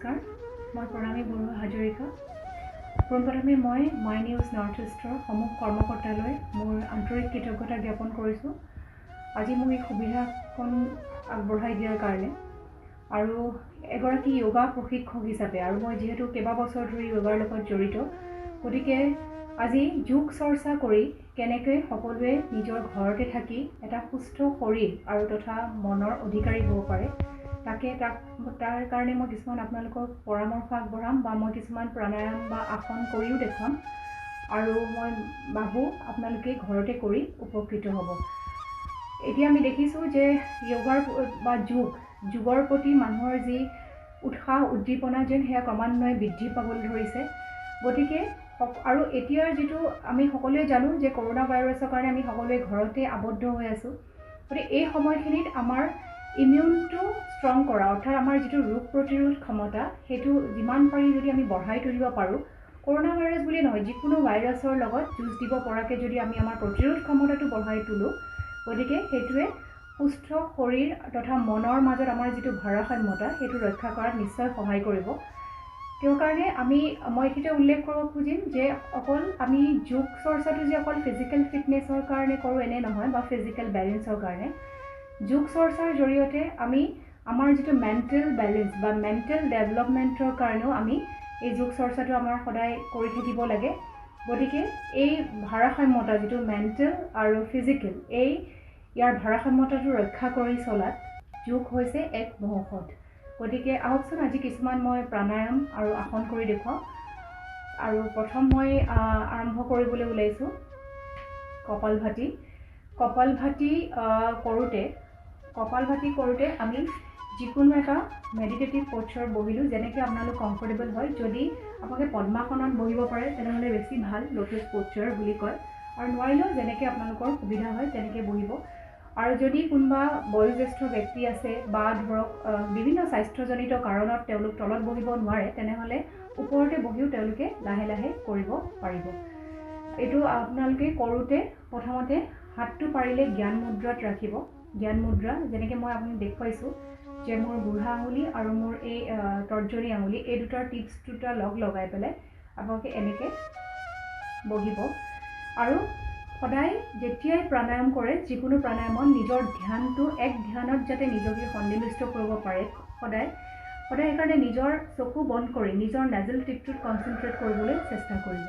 নমস্কাৰ, মই প্ৰণামী বৰুৱা হাজৰিকা। পোনপ্ৰথমে মই মাই নিউজ নৰ্থ ইষ্টৰ সমূহ কৰ্মকৰ্তালৈ মোৰ আন্তৰিক কৃতজ্ঞতা জ্ঞাপন কৰিছোঁ আজি মোক এই সুবিধাকণ আগবঢ়াই দিয়াৰ কাৰণে। আৰু এগৰাকী য়োগা প্ৰশিক্ষক হিচাপে আৰু মই যিহেতু কেইবাবছৰ ধৰি য়োগাৰ লগত জড়িত, গতিকে আজি যোগ চৰ্চা কৰি কেনেকৈ সকলোৱে নিজৰ ঘৰতে থাকি এটা সুস্থ শৰীৰ আৰু তথা মনৰ অধিকাৰী হ'ব পাৰে তাৰ কাৰণে মই কিছুমান আপোনালোকক পৰামৰ্শ আগবঢ়াম বা মই কিছুমান প্ৰাণায়াম বা আসন কৰিও দেখুৱাম আৰু মই ভাবোঁ আপোনালোকে ঘৰতে কৰি উপকৃত হ'ব। এতিয়া আমি দেখিছোঁ যে য়োগাৰ বা যোগৰ প্ৰতি মানুহৰ যি উৎসাহ উদ্দীপনা যেন সেয়া ক্ৰমান্বয়ে বৃদ্ধি পাবলৈ ধৰিছে। গতিকে আৰু এতিয়াৰ যিটো আমি সকলোৱে জানো যে কৰোণা ভাইৰাছৰ কাৰণে আমি সকলোৱে ঘৰতে আবদ্ধ হৈ আছোঁ। গতিকে এই সময়খিনিত আমাৰ ইমিউনটো ষ্ট্ৰং কৰা অৰ্থাৎ আমাৰ যিটো ৰোগ প্ৰতিৰোধ ক্ষমতা সেইটো যিমান পাৰি যদি আমি বঢ়াই তুলিব পাৰোঁ, কৰোণা ভাইৰাছ বুলি নহয় যিকোনো ভাইৰাছৰ লগত যুঁজ দিব পৰাকৈ যদি আমি আমাৰ প্ৰতিৰোধ ক্ষমতাটো বঢ়াই তোলোঁ, গতিকে সেইটোৱে সুস্থ শৰীৰ তথা মনৰ মাজত আমাৰ যিটো ভাৰসাম্যতা সেইটো ৰক্ষা কৰাত নিশ্চয় সহায় কৰিব। তেওঁৰ কাৰণে মই এইখিনিতে উল্লেখ কৰিব খুজিম যে অকল আমি যোগ চৰ্চাটো যে অকল ফিজিকেল ফিটনেছৰ কাৰণে কৰোঁ এনে নহয় বা ফিজিকেল বেলেঞ্চৰ কাৰণে। যোগ চৰ্চাৰ জৰিয়তে আমি আমাৰ যিটো মেণ্টেল বেলেঞ্চ বা মেণ্টেল ডেভেলপমেণ্টৰ কাৰণেও আমি এই যোগ চৰ্চাটো আমাৰ সদায় কৰি থাকিব লাগে। গতিকে এই ভাৰসাম্যতা যিটো মেণ্টেল আৰু ফিজিকেল ইয়াৰ ভাৰসাম্যতাটো ৰক্ষা কৰি চলাত যোগ হৈছে এক মহৌষধ। গতিকে আহকচোন আজি কিছুমান মই প্ৰাণায়াম আৰু আসন কৰি দেখুৱাওঁ। আৰু প্ৰথম মই আৰম্ভ কৰিবলৈ ওলাইছোঁ কপালভাতি। কপালভাতি কৰোঁতে আমি যিকোনো এটা মেডিটেটিভ প'চাৰ বহিলোঁ, যেনেকৈ আপোনালোক কমফৰ্টেবল হয়। যদি আপোনালোকে পদ্মাসনত বহিব পাৰে তেনেহ'লে বেছি ভাল, লোটাছ প'চাৰ বুলি কয়। আৰু নোৱাৰিলেও যেনেকৈ আপোনালোকৰ সুবিধা হয় তেনেকৈ বহিব। আৰু যদি কোনোবা বয়োজ্যেষ্ঠ ব্যক্তি আছে বা ধৰক বিভিন্ন স্বাস্থ্যজনিত কাৰণত তেওঁলোক তলত বহিব নোৱাৰে, তেনেহ'লে ওপৰতে বহিও তেওঁলোকে লাহে লাহে কৰিব পাৰিব। এইটো আপোনালোকে কৰোঁতে প্ৰথমতে হাতটো পাৰিলে জ্ঞান মুদ্ৰাত ৰাখিব। জ্ঞান মুদ্ৰা যেনেকৈ মই আপুনি দেখুৱাইছোঁ যে মোৰ বুঢ়া আঙুলি আৰু মোৰ এই তৰ্জনী আঙুলি এই দুটাৰ টিপছ দুটা লগাই পেলাই আপোনালোকে এনেকৈ বহিব। আৰু সদায় যেতিয়াই প্ৰাণায়াম কৰে যিকোনো প্ৰাণায়ামত নিজৰ ধ্যানটো এক ধ্যানত যাতে নিজকে সন্নিৱিষ্ট কৰিব পাৰে সদায় সেইকাৰণে নিজৰ চকু বন্ধ কৰি নিজৰ নেজেল টিপটোত কনচেনট্ৰেট কৰিবলৈ চেষ্টা কৰিব।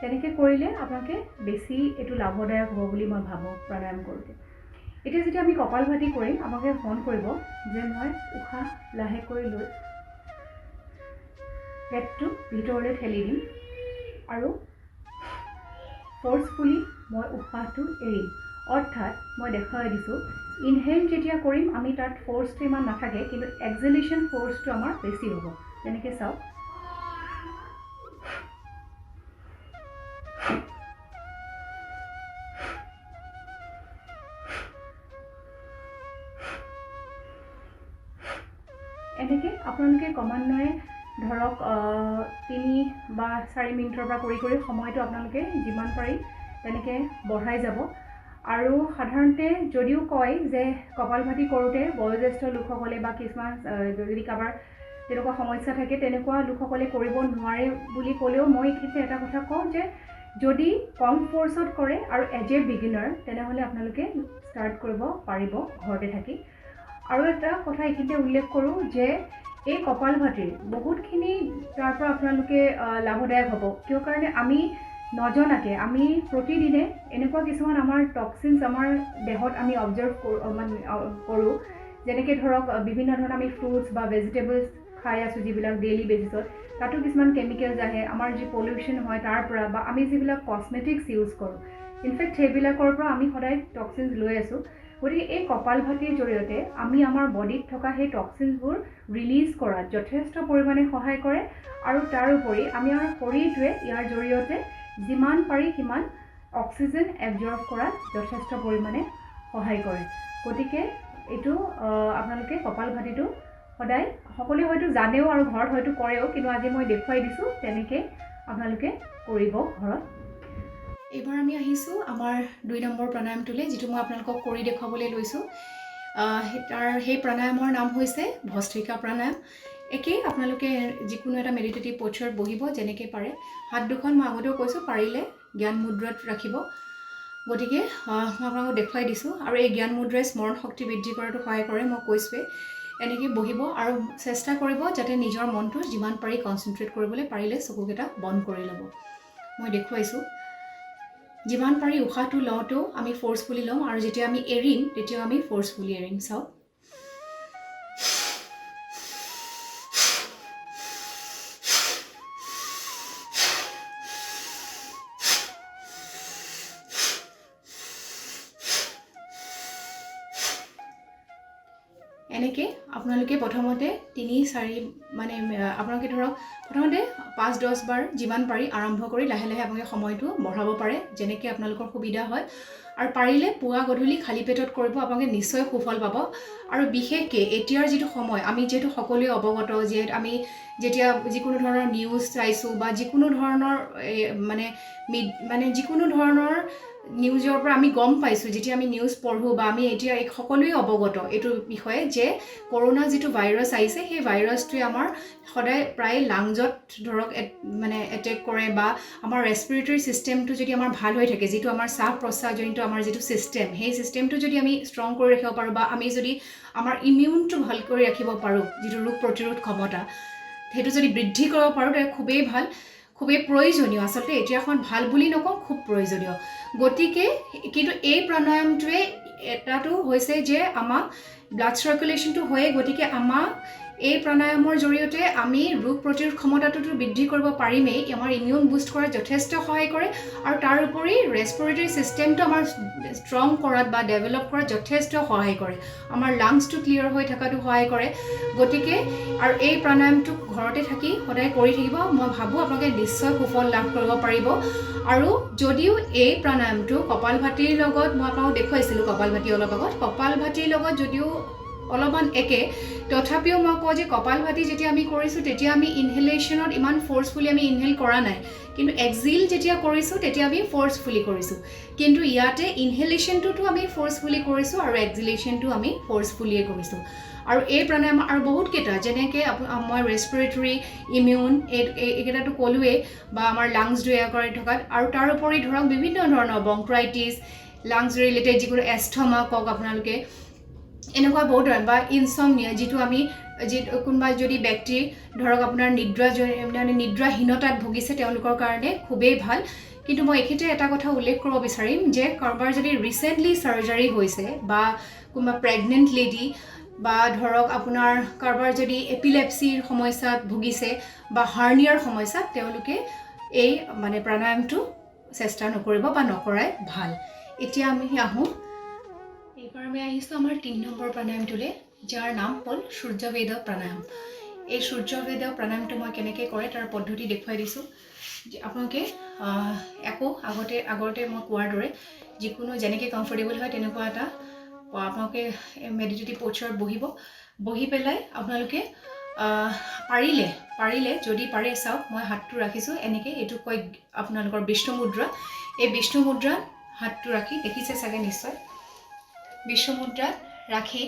তেনেকৈ কৰিলে আপোনালোকে বেছি এইটো লাভদায়ক হ'ব বুলি মই ভাবোঁ প্ৰাণায়াম কৰোঁতে। এতিয়া যেতিয়া আমি কপালভাতি কৰিম আপোনালোকে মন কৰিব যে মই উশাহ লাহেকৈ লৈ পেটটো ভিতৰলৈ ঠেলি দিম আৰু ফ'ৰ্চফুলি মই উশাহটো এৰিম। অৰ্থাৎ মই দেখুৱাই দিছোঁ ইনহেল যেতিয়া কৰিম আমি তাত ফ'ৰ্চটো ইমান নাথাকে, কিন্তু এক্সেলেশ্যন ফ'ৰ্চটো আমাৰ বেছি হ'ব। যেনেকৈ চাওক, এনেকৈ আপোনালোকে ক্ৰমান্বয়ে ধৰক 3 বা 4 মিনিটৰ পৰা কৰি সময়টো আপোনালোকে যিমান পাৰি তেনেকৈ বঢ়াই যাব। আৰু সাধাৰণতে যদিও কয় যে কপালভাতি কৰোঁতে বয়োজ্যেষ্ঠ লোকসকলে বা কিছুমান যদি কাৰোবাৰ তেনেকুৱা সমস্যা থাকে তেনেকুৱা লোকসকলে কৰিব নোৱাৰে বুলি ক'লেও মই এইখিনিতে এটা কথা কওঁ যে যদি কম ফ'ৰ্চত কৰে আৰু এজ এ বিগিনাৰ তেনেহ'লে আপোনালোকে ষ্টাৰ্ট কৰিব পাৰিব ঘৰতে থাকি। আৰু এটা কথা এইখিনিতে উল্লেখ কৰোঁ যে এই কপালভাতিৰ বহুতখিনি তাৰ পৰা আপোনালোকে লাভদায়ক হ'ব। কিয় কাৰণে আমি নজনাকৈ আমি প্ৰতিদিনে এনেকুৱা কিছুমান আমাৰ টক্সিনছ আমাৰ দেহত আমি অবজাৰ্ভ কৰোঁ। যেনেকৈ ধৰক বিভিন্ন ধৰণৰ আমি ফ্ৰুটছ বা ভেজিটেবলছ খাই আছোঁ যিবিলাক ডেইলি বেচিছত, তাতো কিছুমান কেমিকেলছ আহে। আমাৰ যি পলিউশ্যন হয় তাৰ পৰা বা আমি যিবিলাক কছমেটিক্স ইউজ কৰোঁ, ইনফেক্ট সেইবিলাকৰ পৰা আমি সদায় টক্সিনছ লৈ আছোঁ। গতিকে এই কপালভাতিৰ জৰিয়তে আমি আমাৰ বডিত থকা সেই টক্সিনছবোৰ ৰিলিজ কৰাত যথেষ্ট পৰিমাণে সহায় কৰে। আৰু তাৰোপৰি আমাৰ শৰীৰটোৱে ইয়াৰ জৰিয়তে যিমান পাৰি সিমান অক্সিজেন এবজৰ্ব কৰাত যথেষ্ট পৰিমাণে সহায় কৰে। গতিকে এইটো আপোনালোকে কপালভাতিটো সদায় সকলোৱে হয়তো জানেও আৰু ঘৰত হয়তো কৰেও, কিন্তু আজি মই দেখুৱাই দিছোঁ তেনেকৈ আপোনালোকে কৰিব ঘৰত। এইবাৰ আমি আহিছোঁ আমাৰ 2 নম্বৰ প্ৰাণায়ামটোলৈ, যিটো মই আপোনালোকক কৰি দেখুৱাবলৈ লৈছোঁ। সেই প্ৰাণায়ামৰ নাম হৈছে ভস্ত্ৰিকা প্ৰাণায়াম। একেই আপোনালোকে যিকোনো এটা মেডিটেটিভ প'চাৰত বহিব যেনেকৈ পাৰে। হাত দুখন মই আগতেও কৈছোঁ পাৰিলে জ্ঞান মুদ্ৰাত ৰাখিব। গতিকে মই আপোনালোকক দেখুৱাই দিছোঁ। আৰু এই জ্ঞান মুদ্ৰাই স্মৰণ শক্তি বৃদ্ধি কৰাটো সহায় কৰে, মই কৈছোঁৱেই। এনেকৈ বহিব আৰু চেষ্টা কৰিব যাতে নিজৰ মনটো যিমান পাৰি কনচেনট্ৰেট কৰিবলৈ। পাৰিলে চকুকেইটা বন্ধ কৰি ল'ব। মই দেখুৱাইছোঁ। যিমান পাৰি উশাহটো লওঁতেও আমি ফ'ৰ্চফুলি লওঁ, আৰু যেতিয়া আমি এৰিম তেতিয়াও আমি ফ'ৰ্চফুলি এৰিম। চাওক, এনেকৈ আপোনালোকে প্ৰথমতে 3-4 মানে আপোনালোকে ধৰক প্ৰথমতে 5-10 বাৰ যিমান পাৰি আৰম্ভ কৰি লাহে লাহে আপোনালোকে সময়টো বঢ়াব পাৰে যেনেকৈ আপোনালোকৰ সুবিধা হয়। আৰু পাৰিলে পুৱা গধূলি খালী পেটত কৰিব, আপোনালোকে নিশ্চয় সুফল পাব। আৰু বিশেষকৈ এতিয়াৰ যিটো সময়, আমি যিহেতু সকলোৱে অৱগত, যিহেতু আমি যেতিয়া যিকোনো ধৰণৰ নিউজ চাইছোঁ বা যিকোনো ধৰণৰ মানে যিকোনো ধৰণৰ নিউজৰ পৰা আমি গম পাইছোঁ, যেতিয়া আমি নিউজ পঢ়োঁ বা আমি এতিয়া সকলোৱে অৱগত এইটোৰ বিষয়ে যে কৰোণা যিটো ভাইৰাছ আহিছে, সেই ভাইৰাছটোৱে আমাৰ সদায় প্ৰায় লাংজত ধৰক মানে এটেক কৰে, বা আমাৰ ৰেছপিৰেটৰী ছিষ্টেমটো যদি আমাৰ ভাল হৈ থাকে, যিটো আমাৰ শ্বাস প্ৰশ্বাসজনিত আমাৰ যিটো ছিষ্টেম, সেই ছিষ্টেমটো যদি আমি ষ্ট্ৰং কৰি ৰাখিব পাৰোঁ, বা আমি যদি আমাৰ ইমিউনটো ভাল কৰি ৰাখিব পাৰোঁ, যিটো ৰোগ প্ৰতিৰোধ ক্ষমতা, সেইটো যদি বৃদ্ধি কৰিব পাৰোঁ, তেতিয়া খুবেই ভাল, খুবেই প্ৰয়োজনীয়। আচলতে এতিয়াখন ভাল বুলি নকওঁ, খুব প্ৰয়োজনীয়। গতিকে কিন্তু এই প্ৰাণায়ামটোৱে এটাটো হৈছে যে আমাক ব্লাড চাৰ্কুলেশ্যনটো হয়ে, গতিকে আমাক এই প্ৰাণায়ামৰ জৰিয়তে আমি ৰোগ প্ৰতিৰোধ ক্ষমতাটোতো বৃদ্ধি কৰিব পাৰিমেই, আমাৰ ইমিউন বুষ্ট কৰাত যথেষ্ট সহায় কৰে। আৰু তাৰ উপৰি ৰেছপিৰেটৰী ছিষ্টেমটো আমাৰ ষ্ট্ৰং কৰাত বা ডেভেলপ কৰাত যথেষ্ট সহায় কৰে, আমাৰ লাংছটো ক্লিয়াৰ হৈ থকাটো সহায় কৰে। গতিকে আৰু এই প্ৰাণায়ামটো ঘৰতে থাকি সদায় কৰি থাকিব, মই ভাবোঁ আপোনালোকে নিশ্চয় সুফল লাভ কৰিব পাৰিব। আৰু যদিও এই প্ৰাণায়ামটো কপালভাতিৰ লগত, মই আপোনালোকক দেখুৱাইছিলোঁ কপালভাতি অলপ আগত, কপালভাতিৰ লগত যদিও অলপমান একে, তথাপিও মই কওঁ যে কপালভাতি যেতিয়া আমি কৰিছোঁ তেতিয়া আমি ইনহেলেশ্যনত ইমান ফ'ৰ্চফুলি আমি ইনহেল কৰা নাই, কিন্তু এক্সিল যেতিয়া কৰিছোঁ তেতিয়া আমি ফ'ৰ্চফুলি কৰিছোঁ। কিন্তু ইয়াতে ইনহেলেশ্যনটোতো আমি ফ'ৰ্চফুলি কৰিছোঁ আৰু এক্সিলেশ্যনটো আমি ফ'ৰ্চফুলিয়ে কৰিছোঁ। আৰু এই প্ৰাণায়াম আৰু বহুতকেইটা, যেনেকৈ মই ৰেছপিৰেটৰী, ইমিউন এইকেইটাটো ক'লোৱেই, বা আমাৰ লাংছ তৈয়াৰ কৰি থকাত, আৰু তাৰ উপৰি ধৰক বিভিন্ন ধৰণৰ বংক্ৰাইটিছ, লাংছ ৰিলেটেড যিকোনো এস্থমা কওক আপোনালোকে, এনেকুৱা বহুত ধৰণৰ, বা ইনচমনিয়া, যিটো আমি কোনোবা যদি ব্যক্তি ধৰক আপোনাৰ নিদ্ৰাহীনতাত ভুগিছে, তেওঁলোকৰ কাৰণে খুবেই ভাল। কিন্তু মই এইখিনিতে এটা কথা উল্লেখ কৰিব বিচাৰিম যে কাৰোবাৰ যদি ৰিচেণ্টলি চাৰ্জাৰী হৈছে, বা কোনোবা প্ৰেগনেণ্ট লেডি, বা ধৰক আপোনাৰ কাৰোবাৰ যদি এপিলেপচিৰ সমস্যাত ভুগিছে বা হাৰ্নিয়াৰ সমস্যাত, তেওঁলোকে এই মানে প্ৰাণায়ামটো চেষ্টা নকৰিব বা নকৰাই ভাল। এতিয়া আমি আহোঁ, এইবাৰ আমি আহিছোঁ আমাৰ 3 নম্বৰ প্ৰাণায়ামটোলৈ, যাৰ নাম হ'ল সূৰ্যবেদ প্ৰাণায়াম। এই সূৰ্যবেদ প্ৰাণায়ামটো মই কেনেকৈ কৰে তাৰ পদ্ধতি দেখুৱাই দিছোঁ। আপোনালোকে আগতে মই কোৱাৰ দৰে যিকোনো যেনেকৈ কমফৰ্টেবল হয় তেনেকুৱা এটা আপোনালোকে মেডিটেটিভ প'চাৰত বহিব। বহি পেলাই আপোনালোকে পাৰিলে যদি পাৰে, চাওক মই হাতটো ৰাখিছোঁ এনেকৈ, এইটো কয় আপোনালোকৰ বিষ্ণু মুদ্ৰা। এই বিষ্ণু মুদ্ৰাত হাতটো ৰাখি, দেখিছে চাগে নিশ্চয়, বিষ্ণু মুদ্ৰাত ৰাখি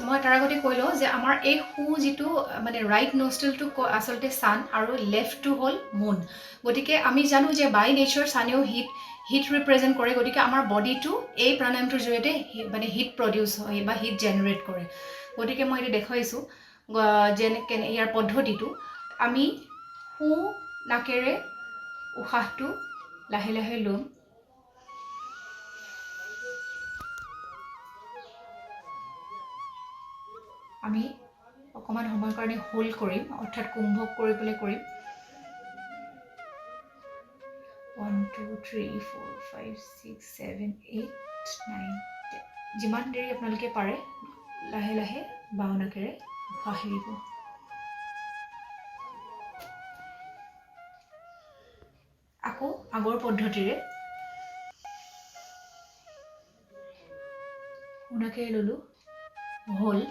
মই তাৰ আগতে কৈ লওঁ যে আমাৰ এই যিটো মানে ৰাইট নষ্ট্ৰেলটো আচলতে ছান, আৰু লেফ্টটো হ'ল মুন। গতিকে আমি জানো যে বাই নেচাৰ ছানেও হিট ৰিপ্ৰেজেণ্ট কৰে, গতিকে আমাৰ বডিটো এই প্ৰাণায়ামটোৰ জৰিয়তে মানে হিট প্ৰডিউচ হয় বা হিট জেনেৰেট কৰে। গতিকে মই এতিয়া দেখুৱাইছোঁ যেনেকৈ ইয়াৰ পদ্ধতিটো, আমি নাকেৰে উশাহটো লাহে লাহে ল'ম, আমি অকণমান সময়ৰ কাৰণে হোল্ড কৰিম, অৰ্থাৎ কুম্ভক কৰিবলৈ কৰিম। 1 2 3 4 5 6 7 8 9 10, যিমান দেৰি আপোনালোকে পাৰে লাহে লাহে বাওঁ নাকেৰে উশাহ এৰিব। আকৌ আগৰ পদ্ধতিৰে সোনাকেৰে ল'লোঁ, hold,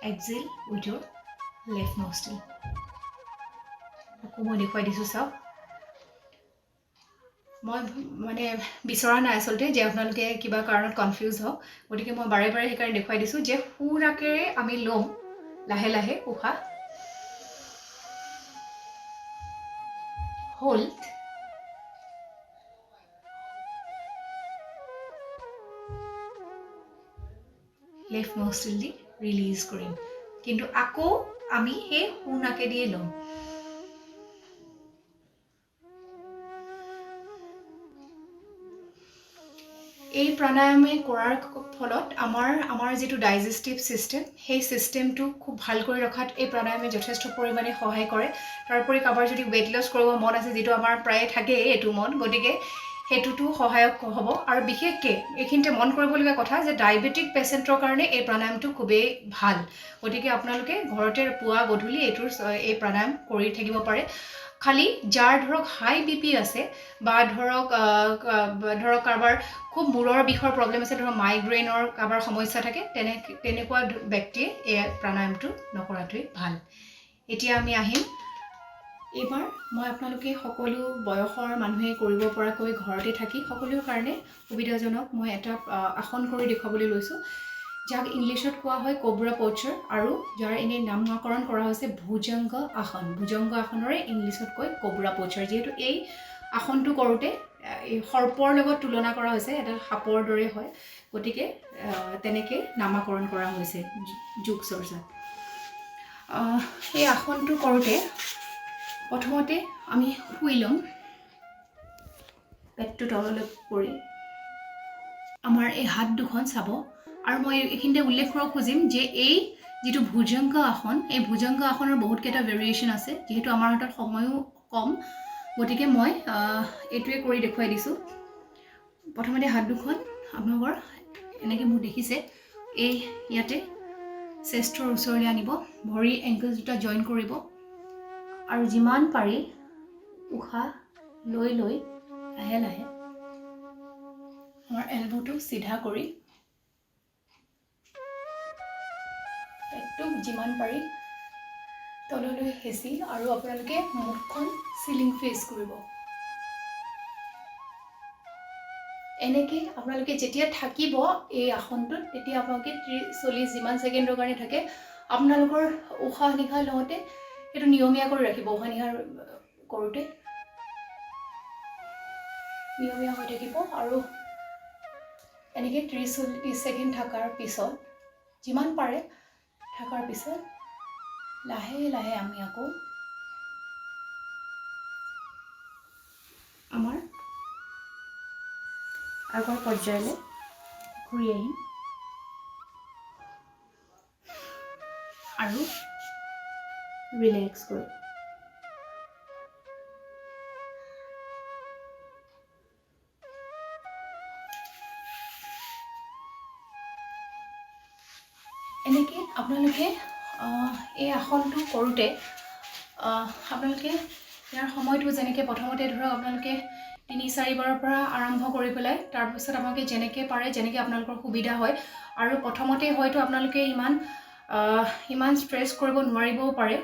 exhale with your left nostril। আকৌ মই দেখুৱাই দিছোঁ, চাওক মই মানে বিচৰা নাই আচলতে যে আপোনালোকে কিবা কাৰণত কনফিউজ হওক, গতিকে মই বাৰে বাৰে সেইকাৰণে দেখুৱাই দিছোঁ যে সুৰাকেৰে আমি ল'ম লাহে লাহে উশাহ। হোল্ড, লেফ্ট ন'ষ্ট্ৰিল দি ৰিলিজ কৰিম, কিন্তু আকৌ আমি সেই সুনাকে দিয়ে ল'ম। এই প্ৰাণায়ামে কৰাৰ ফলত আমাৰ যিটো ডাইজেষ্টিভ ছিষ্টেম, সেই ছিষ্টেমটো খুব ভাল কৰি ৰখাত এই প্ৰাণায়ামে যথেষ্ট পৰিমাণে সহায় কৰে। তাৰোপৰি কাৰোবাৰ যদি ৱেইট লছ কৰিব মন আছে, যিটো আমাৰ প্ৰায়ে থাকেই এইটো মন, গতিকে সেইটোতো সহায়ক হ'ব। আৰু বিশেষকৈ এইখিনিতে মন কৰিবলগীয়া কথা যে ডায়েবেটিক পেচেণ্টৰ কাৰণে এই প্ৰাণায়ামটো খুবেই ভাল। গতিকে আপোনালোকে ঘৰতে পুৱা গধূলি এই প্ৰাণায়াম কৰি থাকিব পাৰে। খালি যাৰ ধৰক হাই BP আছে বা ধৰক কাৰোবাৰ খুব মূৰৰ বিষৰ প্ৰব্লেম আছে, ধৰক মাইগ্ৰেইনৰ কাৰোবাৰ সমস্যা থাকে, তেনেকুৱা ব্যক্তিয়ে এই প্ৰাণায়ামটো নকৰাটোৱেই ভাল। এতিয়া আমি আহিম, এইবাৰ মই আপোনালোকে সকলো বয়সৰ মানুহে কৰিব পৰাকৈ ঘৰতে থাকি সকলোৰে কাৰণে সুবিধাজনক মই এটা আসন কৰি দেখুৱাবলৈ লৈছোঁ, যাক ইংলিছত কোৱা হয় কোব্ৰা প'চাৰ, আৰু যাৰ এনেই নামকৰণ কৰা হৈছে ভুজংগ আসন। ভুজংগ আসনৰে ইংলিছত কয় কোব্ৰা প'চাৰ। যিহেতু এই আসনটো কৰোঁতে এই সৰ্পৰ লগত তুলনা কৰা হৈছে, এটা সাপৰ দৰে হয়, গতিকে তেনেকৈ নামাকৰণ কৰা হৈছে যোগ চৰ্চাত। এই আসনটো কৰোঁতে প্ৰথমতে আমি শুই ল'ম, পেটটো তললৈ কৰি। আমাৰ এই হাত দুখন চাব, আৰু মই এইখিনিতে উল্লেখ কৰিব খুজিম যে এই যিটো ভুজংগ আসন, এই ভুজংগ আসনৰ বহুতকেইটা ভেৰিয়েশ্যন আছে। যিহেতু আমাৰ হাতত সময়ো কম, গতিকে মই এইটোৱে কৰি দেখুৱাই দিছোঁ। প্ৰথমতে হাত দুখন আপোনালোকৰ এনেকৈ মোক দেখিছে, এই ইয়াতে চেষ্টৰ ওচৰলৈ আনিব, ভৰি এংকল দুটা জইন কৰিব, আৰু যিমান পাৰি উশাহ লৈ লৈ লাহে লাহে আমাৰ এলবোটো চিধা কৰি পেটটো যিমান পাৰি তললৈ হেঁচি, আৰু আপোনালোকে মুখখন চিলিং ফেচ কৰিব। এনেকৈ আপোনালোকে যেতিয়া থাকিব এই আসনটোত, তেতিয়া আপোনালোকে 30-40 যিমান ছেকেণ্ডৰ কাৰণে থাকে, আপোনালোকৰ উশাহ নিশাহ লওঁতে সেইটো নিয়মীয়া কৰি ৰাখিব। উশাহ নিশাহ কৰোঁতে নিয়মীয়া হৈ থাকিব, আৰু এনেকৈ 30-40 ছেকেণ্ড থকাৰ পিছত, যিমান পাৰে থকাৰ পিছত লাহে লাহে আমি আকৌ আমাৰ আগৰ পৰ্যায়লৈ ঘূৰি আহিম, আৰু ৰিলেক্স কৰিম। এনেকৈ আপোনালোকে এই আসনটো কৰোঁতে আপোনালোকে ইয়াৰ সময়টো যেনেকৈ প্ৰথমতে ধৰক আপোনালোকে 3-4 বাৰৰ পৰা আৰম্ভ কৰি পেলাই, তাৰপিছত আপোনালোকে যেনেকৈ পাৰে, যেনেকৈ আপোনালোকৰ সুবিধা হয়। আৰু প্ৰথমতে হয়তো আপোনালোকে ইমান ষ্ট্ৰেছ কৰিব নোৱাৰিবও পাৰে,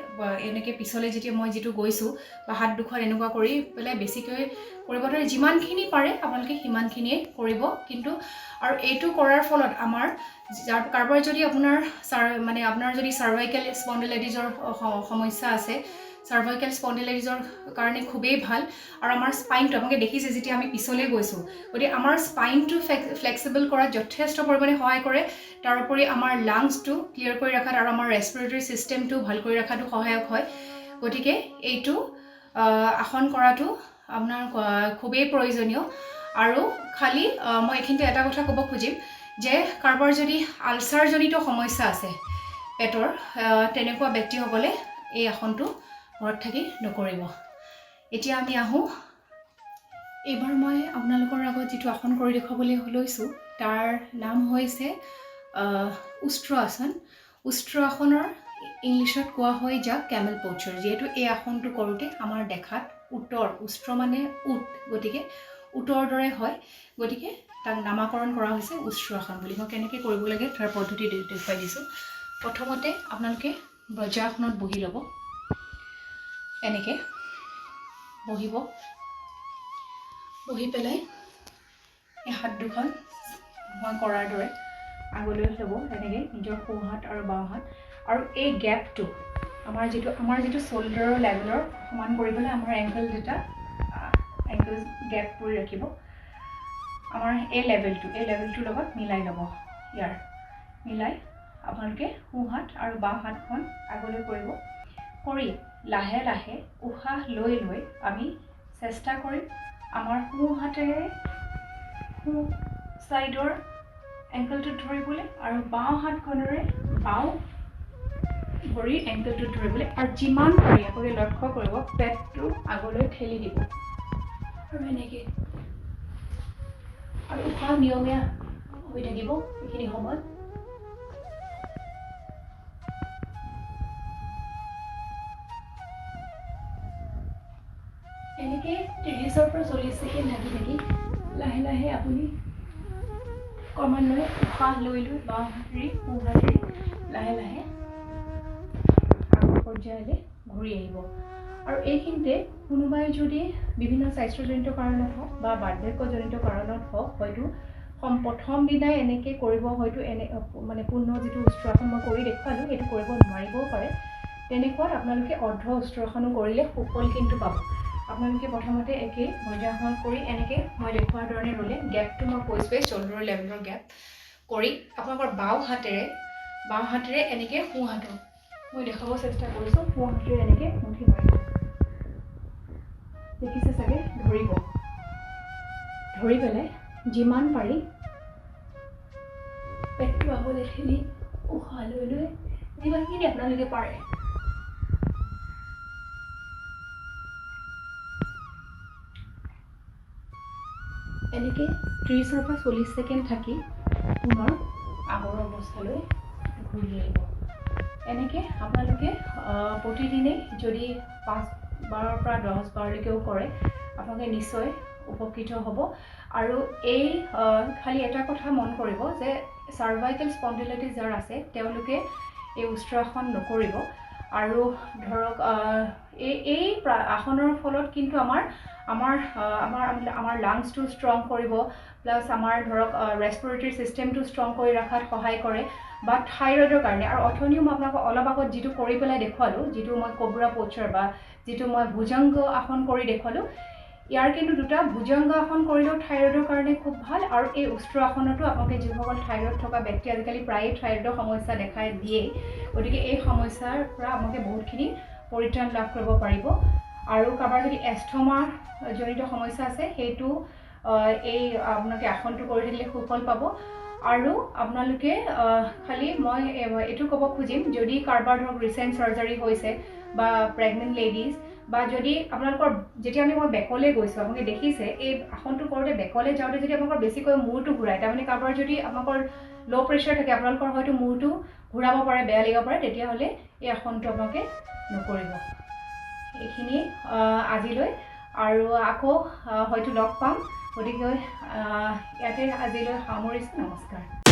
এনেকৈ পিছলৈ যেতিয়া মই যিটো গৈছোঁ, বা হাত দুখন এনেকুৱা কৰি পেলাই বেছিকৈ কৰিব ধৰে, যিমানখিনি পাৰে আপোনালোকে সিমানখিনিয়ে কৰিব। কিন্তু আৰু এইটো কৰাৰ ফলত আমাৰ কাৰোবাৰ যদি আপোনাৰ যদি চাৰ্ভাইকেল স্পণ্ডিলাইটিছৰ সমস্যা আছে, চাৰ্ভাইকেল স্পণ্ডিলাইটিছৰ কাৰণে খুবেই ভাল। আৰু আমাৰ স্পাইনটো আপোনালোকে দেখিছে যেতিয়া আমি পিছলৈ গৈছোঁ, গতিকে আমাৰ স্পাইনটো ফ্লেক্সিবল কৰাত যথেষ্ট পৰিমাণে সহায় কৰে। তাৰোপৰি আমাৰ লাংছটো ক্লিয়াৰ কৰি ৰখাত আৰু আমাৰ ৰেছপিৰেটৰী ছিষ্টেমটো ভাল কৰি ৰখাটো সহায়ক হয়। গতিকে এইটো আসন কৰাটো আপোনাৰ খুবেই প্ৰয়োজনীয়। আৰু খালি মই এইখিনিতে এটা কথা ক'ব খুজিম যে কাৰোবাৰ যদি আলচাৰজনিত সমস্যা আছে পেটৰ, তেনেকুৱা ব্যক্তিসকলে এই আসনটো ঘৰত থাকি নকৰিব। এতিয়া আমি আহোঁ, এইবাৰ মই আপোনালোকৰ আগত যিটো আসন কৰি দেখুৱাবলৈ লৈছোঁ, তাৰ নাম হৈছে উষ্ট্ৰ আসন। উষ্ট্ৰ আসনৰ ইংলিছত কোৱা হয় যাক কেমেল প'চাৰ। যিহেতু এই আসনটো কৰোঁতে আমাৰ দেখাত উষ্ট্ৰ মানে উট, গতিকে উটৰ দৰে হয়, গতিকে তাক নামাকৰণ কৰা হৈছে উষ্ট্ৰ আসন বুলি। মই কেনেকৈ কৰিব লাগে তাৰ পদ্ধতি দেখুৱাই দিছোঁ। প্ৰথমতে আপোনালোকে বজ্ৰাসনত বহি ল'ব, এনেকৈ বহিব, বহি পেলাই এই হাত দুখন মই কৰাৰ দৰে আগলৈ ল'ব এনেকৈ নিজৰ সোঁ হাত আৰু বাওঁ হাত আৰু এই গেপটো আমাৰ যিটো শোল্ডাৰৰ লেভেলৰ সমান কৰিবলৈ আমাৰ এংকল দুটা এংকল গেপ কৰি ৰাখিব আমাৰ এই লেভেলটোৰ লগত মিলাই ল'ব ইয়াৰ মিলাই আপোনালোকে সোঁ হাত আৰু বাওঁ হাতখন আগলৈ কৰিব কৰি লাহে লাহে উশাহ লৈ লৈ আমি চেষ্টা কৰিম আমাৰ সোঁ হাতেৰে সোঁ ছাইডৰ এংকলটোত ধৰিবলৈ আৰু বাওঁ হাতখনেৰে বাওঁ ভৰিৰ এংকলটোত ধৰিবলৈ আৰু যিমান পাৰি আপোনালোকে লক্ষ্য কৰিব পেটটো আগলৈ ঠেলি দিব আৰু এনেকৈ আৰু উশাহ নিয়মীয়া হৈ থাকিব এইখিনি সময়ত এনেকৈ 30ৰ পৰা 40 ছেকেণ্ড থাকি লাহে লাহে আপুনি ক্ৰমান্বয়ে উশাহ লৈ লৈ বাওঁ হাতেৰে সোঁ হাতেৰে লাহে লাহে আগৰ পৰ্যায়লৈ ঘূৰি আহিব আৰু এইখিনিতে কোনোবাই যদি বিভিন্ন স্বাস্থ্যজনিত কাৰণত হওক বা বাৰ্ধক্যজনিত কাৰণত হওক হয়তো প্ৰথম দিনাই এনেকৈ কৰিব হয়তো মানে পূৰ্ণ যিটো উষ্ট্ৰাসন মই কৰি দেখুৱালোঁ সেইটো কৰিব নোৱাৰিবও পাৰে তেনেকুৱাত আপোনালোকে অৰ্ধ উষ্ট্ৰাসনো কৰিলে সুফল কিন্তু পাব আপোনালোকে প্ৰথমতে একেই বজ্ৰাসন কৰি এনেকৈ মই দেখুৱাৰ ধৰণে ল'লে গেপটো মই কৈছোঁৱেই শ্বল্ডাৰৰ লেভেলৰ গেপ কৰি আপোনালোকৰ বাওঁ হাতেৰে এনেকৈ সোঁ হাতত মই দেখাব চেষ্টা কৰিছোঁ সোঁ হাতেৰে এনেকৈ মুঠি মাৰিব দেখিছে চাগে ধৰি পেলাই যিমান পাৰি পেটটো আগলৈ ঠেলি উশাহ লৈ লৈ যিমানখিনি আপোনালোকে পাৰে এনেকৈ 30ৰ পৰা 40 ছেকেণ্ড থাকি পুনৰ আগৰ অৱস্থালৈ ঘূৰি আহিব এনেকৈ আপোনালোকে প্ৰতিদিনে যদি 5-বাৰৰ পৰা 10-বাৰলৈকেও কৰে আপোনালোকে নিশ্চয় উপকৃত হ'ব আৰু এই খালি এটা কথা মন কৰিব যে চাৰ্ভাইকেল স্পণ্ডিলাইটিছ যাৰ আছে তেওঁলোকে এই উষ্ট্ৰাসন নকৰিব আৰু ধৰক এই আসনৰ ফলত কিন্তু আমাৰ লাংছটো ষ্ট্ৰং কৰিব প্লাছ আমাৰ ধৰক ৰেছপিৰেটৰী ছিষ্টেমটো ষ্ট্ৰং কৰি ৰখাত সহায় কৰে বা থাইৰয়ডৰ কাৰণে আৰু অথনিও মই আপোনালোকক অলপ আগত যিটো কৰি পেলাই দেখুৱালোঁ যিটো মই কোব্ৰা প'চাৰ বা যিটো মই ভুজংগ আসন কৰি দেখুৱালোঁ ইয়াৰ কিন্তু দুটা ভুজংগ আসন কৰিলেও থাইৰয়ডৰ কাৰণে খুব ভাল আৰু এই উষ্ট্ৰাসনতো আপোনালোকে যিসকল থাইৰয়ড থকা ব্যক্তি আজিকালি প্ৰায়ে থাইৰয়ডৰ সমস্যা দেখাই দিয়েই গতিকে এই সমস্যাৰ পৰা আপোনালোকে বহুতখিনি পৰিত্ৰাণ লাভ কৰিব পাৰিব আৰু কাৰোবাৰ যদি এস্থমা জনিত সমস্যা আছে সেইটো এই আপোনালোকে আসনটো কৰি থাকিলে সুফল পাব আৰু আপোনালোকে খালি মই এইটো ক'ব খুজিম যদি কাৰোবাৰ ধৰক ৰিচেণ্ট চাৰ্জাৰী হৈছে বা প্ৰেগনেণ্ট লেডিজ বা যদি আপোনালোকৰ যেতিয়া মই বেকলৈ গৈছোঁ আপোনালোকে দেখিছে এই আসনটো কৰোঁতে বেকলৈ যাওঁতে যদি আপোনালোকৰ বেছিকৈ মূৰটো ঘূৰাই তাৰমানে কাৰোবাৰ যদি আপোনালোকৰ ল' প্ৰেছাৰ থাকে আপোনালোকৰ হয়তো মূৰটো ঘূৰাব পাৰে বেয়া লাগিব পাৰে তেতিয়াহ'লে এই আসনটো আপোনালোকে নকৰিব এইখিনি আজিলৈ আৰু আকৌ হয়তো লগ পাম গতিকে ইয়াতে আজিলৈ সামৰিছোঁ নমস্কাৰ